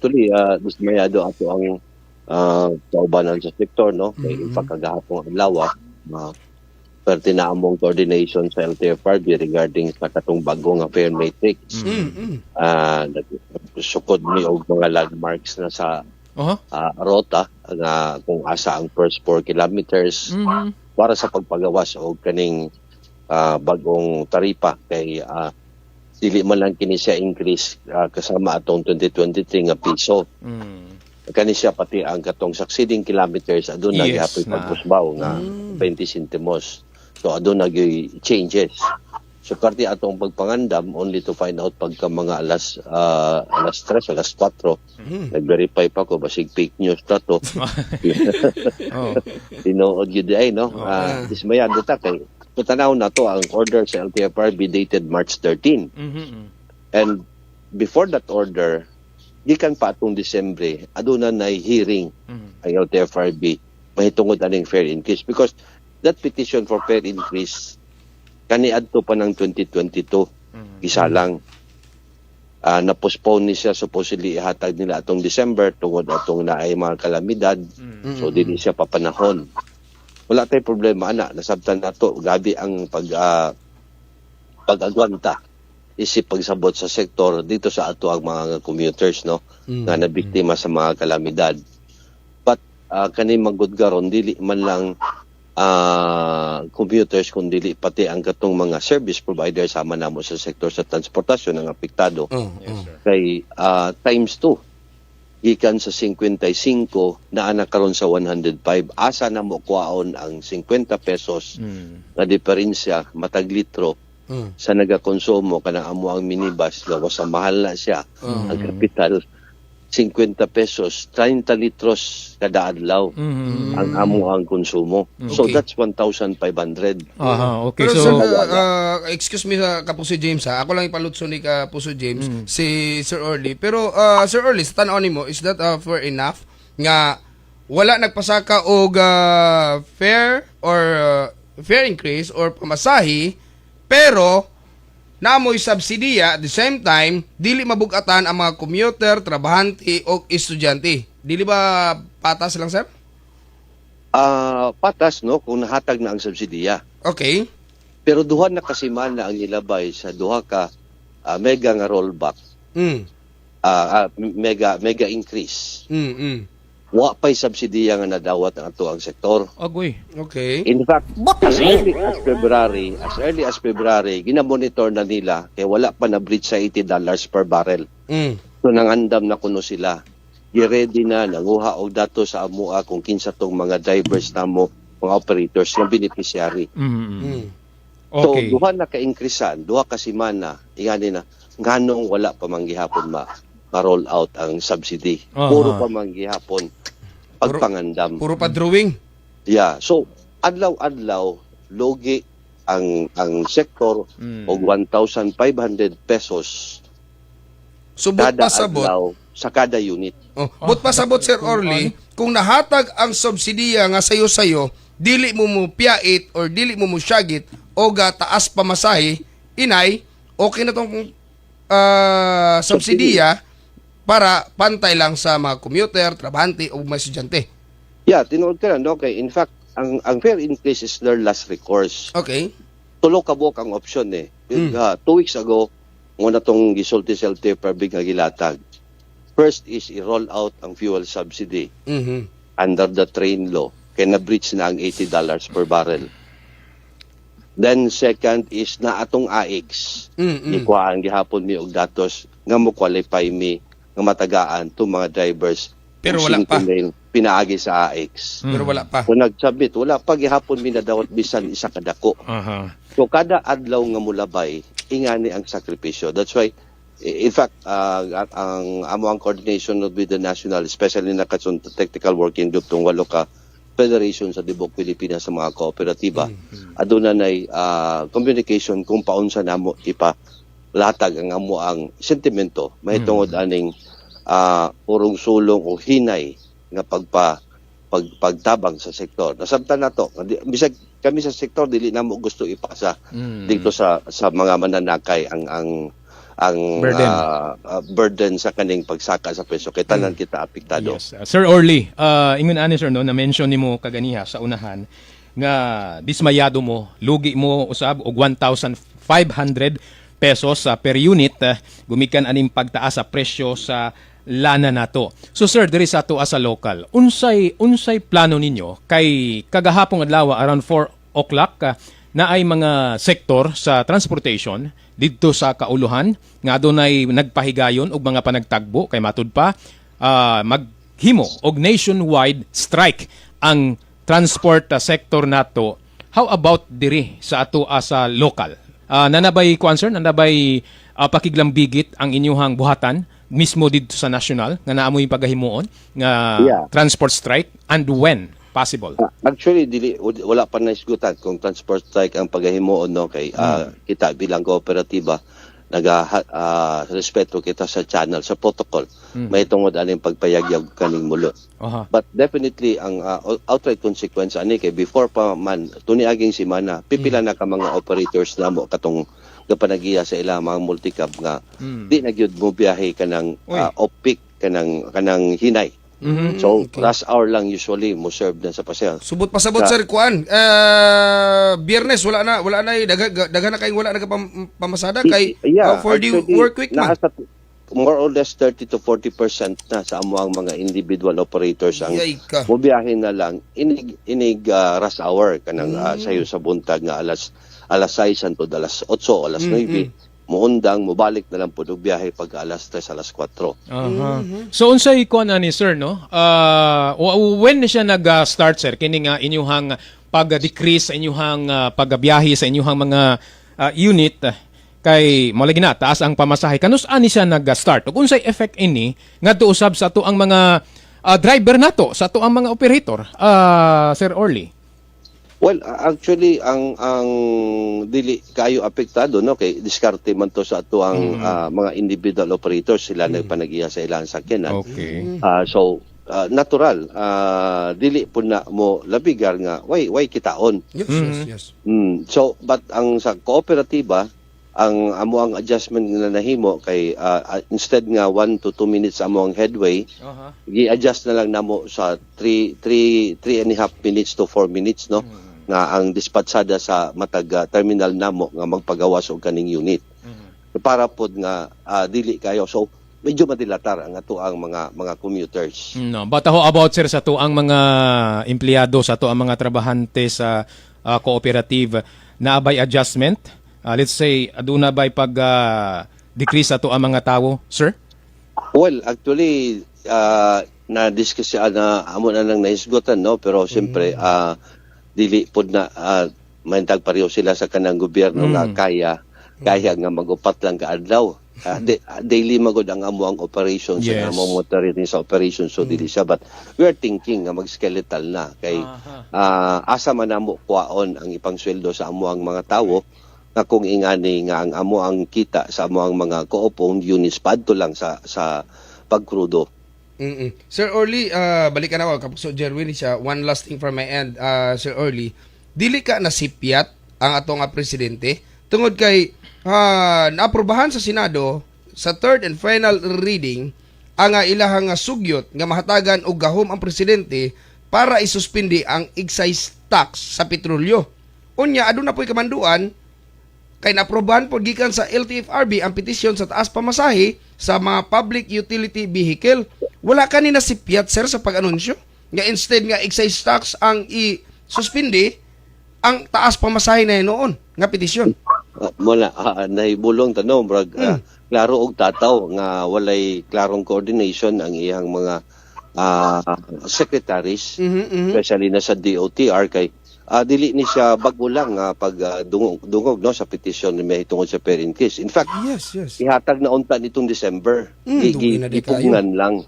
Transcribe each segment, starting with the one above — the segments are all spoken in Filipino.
actually dismayado ato ang kaubanan sa sektor, no? Kay pagkagahapon adlaw perti na among coordination sa LTFRB regarding sa katong bagong fare matrix. Sukod mi og mga landmarks na sa rota nga kung asa ang first 4 kilometers para sa pagpagawas og kaning bagong taripa kay dili man lang kini siya increase kasama atong 2023 nga piso. Kani siya pati ang katong succeeding kilometers aduna gyapon pagpusbaw nga 20 centimos. So aduna gyud changes. So karti atong pagpangandam only to find out pagka mga alas 3, alas 4. Nag-verify pa ko basig fake news ta to. Tinuod gyud ay no. Dismayado ta kay tanaw na to ang order sa LTFRB dated March 13. And before that order, gikan pa atong Disyembre, aduna na hearing ang LTFRB mahitungod aning fare increase because that petition for fare increase kaniadto pa ng 2022 isa lang. Na-postpone ni siya supposedly ihatag nila atong December tungod atong naay mga kalamidad. So dili siya papanahon. Wala tayong problema, nasabtan na to. Gabi ang pag-agwanta isip pagsabot sa sektor dito sa ato ang mga commuters, no? Nga nabiktima sa mga kalamidad. But kani magudgaron, dili man lang commuters, kundi pati ang katong mga service providers sama namo sa sektor sa transportasyon ang apektado. Kay times 2. Gikan sa 55 na anak karon sa 105 asa na mo kuwaon ang 50 pesos na diferensya matag litro sa nagakonsumo kanang amo ang minibus gawas sa mahal na siya ang kapital 50 pesos 30 litros kada adlaw ang amo ang konsumo. So that's 1,500. Okay. Pero So excuse me sa Kapuso James ha. Ako lang ipalutso ni Kapuso James si Sir Orly. Pero Sir Orly, sa tan-aw nimo, is that fair enough nga wala nagpasaka og fare or fare increase or pamasahe pero naamoy subsidiya at the same time dili mabugatan ang mga commuter, trabahante o estudyante? Dili ba patas lang, sir? Patas, no, kung nahatag na ang subsidiya. Okay. Pero duha na kasimana ang nilabay sa duha ka mega nga rollback. Mega increase. Wa pa'y subsidiya nga nadawat ang ato ang sektor. agoy. Okay. In fact, as early as February, ginamonitor na nila kay wala pa na breach sa $80 per barrel. So nangandam na kuno sila. Gi-ready na nanguha og dato sa amua kung kinsa tong mga drivers namo, mga operators nga beneficiary. So Okay. duha na ka-increasean, duha ka semana, ingani na nganong wala pa manggihapon ma-roll out ang subsidy. Puro pa manggihapon pagpangandam. Puro pa drawing. Yeah, so adlaw-adlaw logi ang sektor og 1,500 pesos Subot kada pasabot. adlaw sa kada unit. But pasabot, Sir Orly, kung nahatag ang subsidiya nga sayo-sayo, dili mo mo piyait or dili mo mo syagit o taas pamasahe, inay, okay na tong subsidiya para pantay lang sa mga commuter, trabahante o mga estudyante. Yeah, tinuod ka na, no? Okay. In fact, ang fare increase is their last recourse. Okay. Tulo ka buok ang option 2 weeks ago, muna tong gisulti sa LTFRB nga gilatag. First is i-roll out ang fuel subsidy under the train law. Kaya na-breach na ang $80 per barrel. Then second is na atong AX. Ikuha ang gihapon mi og datos nga mo qualify mi nga matagaan to mga drivers. Pero wala pa. Pinaagi sa AX. Pero wala pa. Kung nag-submit, wala pa gihapon mi nadawat bisan isa kadako. So kada adlaw nga mulabay, ingani ang sakripisyo. That's why in fact, ang amo ang coordination with the national, especially na katong technical working group tong walo ka federation sa Dibok Pilipinas sa mga kooperatiba, aduna nay communication kung paunsa namo ipa latag ang amo ang sentimento mahitungod aning urong sulong o hinay nga pagtabang sa sektor. Nasabtan na to. Bisag kami sa sektor dili namo gusto ipasa dito sa mga mananakay ang burden, burden sa kaning pagsaka sa presyo kay tanan kita apektado. yes. Sir Orly, ingon ani sir no na mention nimo kaganiha sa unahan nga dismayado mo, lugi mo usab og 1,500 pesos per unit gumikan aning pagtaas sa presyo sa lana nato. So sir, diri sa ato as a local, unsay plano ninyo kay kagahapong adlaw around 4 o'clock na ay mga sektor sa transportation didto sa kauluhan nga adunay nagpahigayon og mga panagtagbo kay matud pa maghimo og nationwide strike ang transport sector nato. How about diri sa ato as a local? Nanabay kuan sir, nanabay pakiglambigit ang inyuhang buhatan mismo dito sa national nga naamoy pagahimuon nga transport strike, and when possible? Actually wala pa na isgutan kung transport strike ang pagahimuon no kay kita bilang kooperatiba respeto kita sa channel, sa protocol. May tungod aning pagpayagyag kaning mulo. But definitely ang outright consequence ani kay before pa man tuniaging semana pipila na ka mga operators namo katong kapanagiya sa ilang mga multicab nga di na gyud mo biyahe kanang off-peak kanang hinay. So rush hour lang usually mo serve na sa paseo. Subot pasabot sir kuan. Biyernes wala na daghan na kay wala nagapamasada kay for the work week man. More or less 30 to 40% na sa amuang mga individual operators ang mobiyahe na lang inig rush hour kanang sayo sa buntag nga alas 6 hangtod alas 8 alas 9 muundang mobalik na lang pud og biyahe pag alas 3 alas 4. So unsay kuan ani sir no? When siya nag-start sir kini nga inyuhang pag-decrease sa inyuhang pagbiyahe sa inyuhang mga unit kay mo lagi na taas ang pamasahe, kanus ani siya nag-start ug unsay effect ini ngadto usab sa ato ang mga driver nato, sa ato ang mga operator, Sir Orly? Well, actually ang dili kayo apektado no kay diskarte man to sa ato ang mga individual operators, sila nagpanagiya sa ilang sakyanan. Okay. So natural dili po na mo labigar nga way kitaon. Yes. So but ang sa kooperatiba ang amo ang adjustment nga nahimo kay instead nga 1 to 2 minutes amo ang headway, gi-adjust na lang namo sa 3 and a half minutes to 4 minutes no nga ang dispatchada sa matag terminal namo nga magpagawas og kaning unit. Para pod nga dili kayo, so medyo madilatar ang ato ang mga commuters. No, but how about sir sa to ang mga empleyado, sa to ang mga trabahante sa cooperative na abay adjustment? Let's say aduna bay pag decrease sa to ang mga tawo, sir? Well, actually na-discuss na amo na lang nahisgotan no, pero siyempre dili pod na maintag pareho sila sa kanang gobyerno nga kaya nga magupat lang kaadlaw. Daily magod ang amo ang operations sa amo motority sa operations, so dili siya, but we are thinking nga mag-skeletal na kay asa man namo kuwaon ang ipang sweldo sa amo ang mga tawo na kung ingani nga ang amo ang kita sa amo ang mga co-owned units padto lang sa pagkrudo. Sir Orly, balikan ako Kapuso Jerwin siya. One last thing from my end, Sir Orly. Dili ka nasipyat ang atong presidente tungod kay naaprobahan sa Senado sa third and final reading ang ilahang sugyot nga mahatagan og gahom ang presidente para isuspindi ang excise tax sa petrolyo. Unya aduna po'y kamanduan kay naaprobahan po gikan sa LTFRB ang petisyon sa taas pamasahe sa mga public utility vehicle. Wala ka ni nasipyat sir sa pag-anunsyo nga instead nga excise tax ang i-suspindi, ang taas pamasahe na noon nga petisyon. Muna nahibulong tanong brag klaro og tataw nga walay klarong coordination ang iyang mga secretaries, especially na sa DOTR kay dili ni siya bago lang pag dungog no sa petisyon ni may tungod sa fair increase. In fact, ihatag na unta nitong December. Ipugngan lang.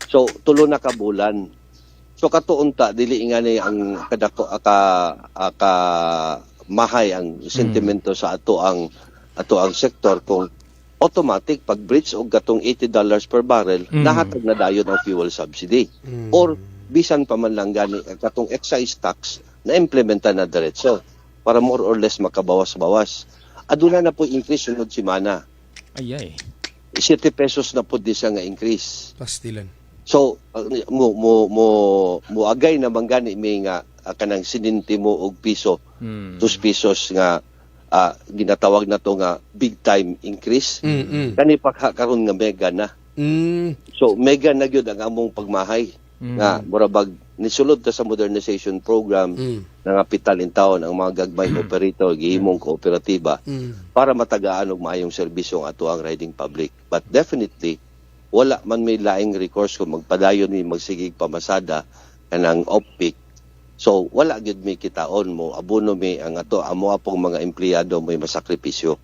So tulo na ka bulan. So katuunta dili ingani ang kadako mahay ang sentimento sa ato ang sektor kung automatic pag breach og katong $80 per barrel nahatag na dayon ang fuel subsidy. Or bisan pa man lang gani katong excise tax na implementa na diretso para more or less makabawas-bawas. Aduna na po increase sunod semana. Ayay. 7 pesos na po di siya nga increase. Pastilan. So mo agay na manggani may nga kanang sinintimo og piso, 2 pesos nga ginatawag na to nga big time increase. Kani pa karon nga mega na. So mega na gyud ang among pagmahay nga murabag nisulod ta sa modernization program nga pital in taon ang mga gagmay operator gihimong kooperatiba para matagaan og maayong serbisyo ang ato ang riding public. But definitely wala man may laing recourse kung magpadayon ni magsigig pamasada kanang off-peak. So wala gyud may kitaon mo abono mi ang ato amo apong mga empleyado may masakripisyo.